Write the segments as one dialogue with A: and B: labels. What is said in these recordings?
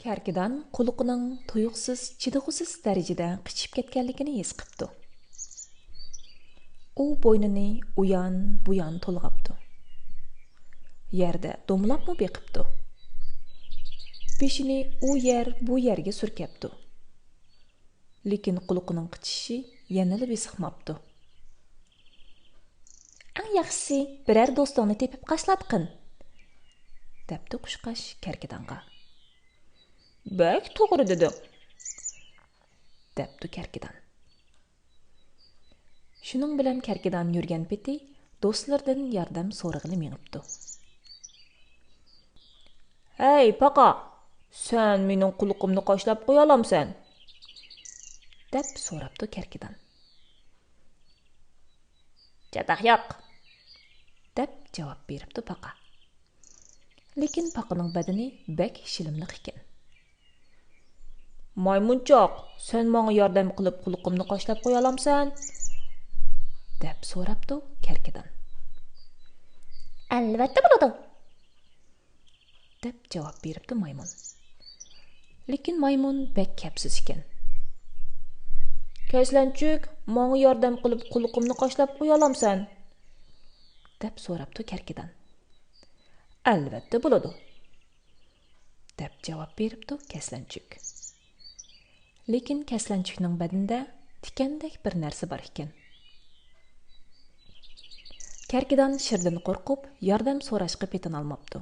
A: Kərkidan quluqining tuyuqsiz, chidag'usiz darajada qichib ketganligini his qipti. U bo'ynini uyan-buyon to'lg'abdi. Yerda do'mlabmi beqibdi. Beshini u yer bu yerga surkabdi. Lekin quluqining qichishi yanada besiqmabdi. "Eng yaxshisi biror do'stingni tepib qashlatqin", debdi qushqash Kərkidanga. "Bak to'g'ri dedim", debdi Kərkidan. Shuning bilan Kərkidan yurgan peti do'stlardan yordam so'rag'ili mengibdi. "Hey, paqa, sen mening quluqimni qoshlab qo'ya olamsan?" deb so'rabdi Kərkidan. "Jadaq yo'q", deb javob beribdi paqa. Lekin paqaning badani bak shilimliq ekan. "Maymunchoq, sen menga yordam qilib quluqimni qoshlab qo'ya olamsan?" deb so'rabdi Kərkidan. "Albatta bo'ladi", deb javob beribdi maymun. Lekin maymun bak kapsiz ekan. "Kaslanchuk, menga yordam qilib quluqimni qoshlab qo'ya olamsan?" deb so'rabdi Kərkidan. "Albatta bo'ladi", deb javob beribdi kaslanchuk. Lekin kaslanchukning badinida tikandek bir narsa bor ekan. Kərkidan shirdan qo'rqib, yordam so'rashga petin olmabdi.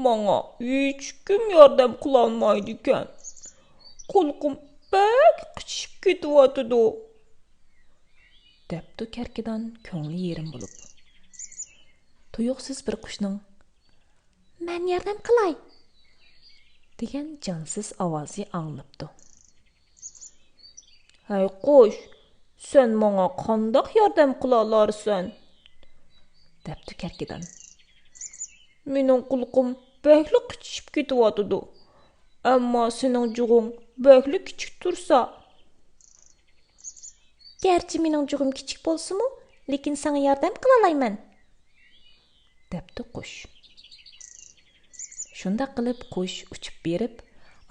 A: "Menga hech kim yordam qila olmaydi ekan. Quluqim bak qichishib ketyapti", debdi Kərkidan ko'ngli yerim bo'lib. Tuyuqsiz bir qushning "Men yordam qilay" degan jonsiz ovozi anglabdi. "Hey qush, sen menga qandoq yordam qila olarsan?" debdi Kərkidan. "Mening quluqim bakli qichishib ketyapti. Ammo sening jug'ing bakli kichik tursa." "Garchi mening jug'im kichik bo'lsa-mu, lekin senga yordam qila olayman", debdi qush. Shunda qilib qush uchib berib,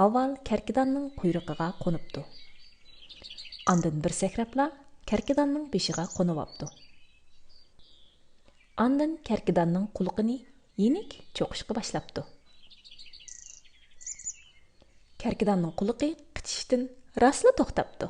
A: avval Kərkidanning quyrug'iga qo'nibdi. Ondan bir sakrabla Kərkidanning beshiga qo'nib oldi. Ondan Kərkidanning quluqini yenik cho'qishga boshlabdi. Kərkidanning quluqi qichishdan rostla to'xtabdi.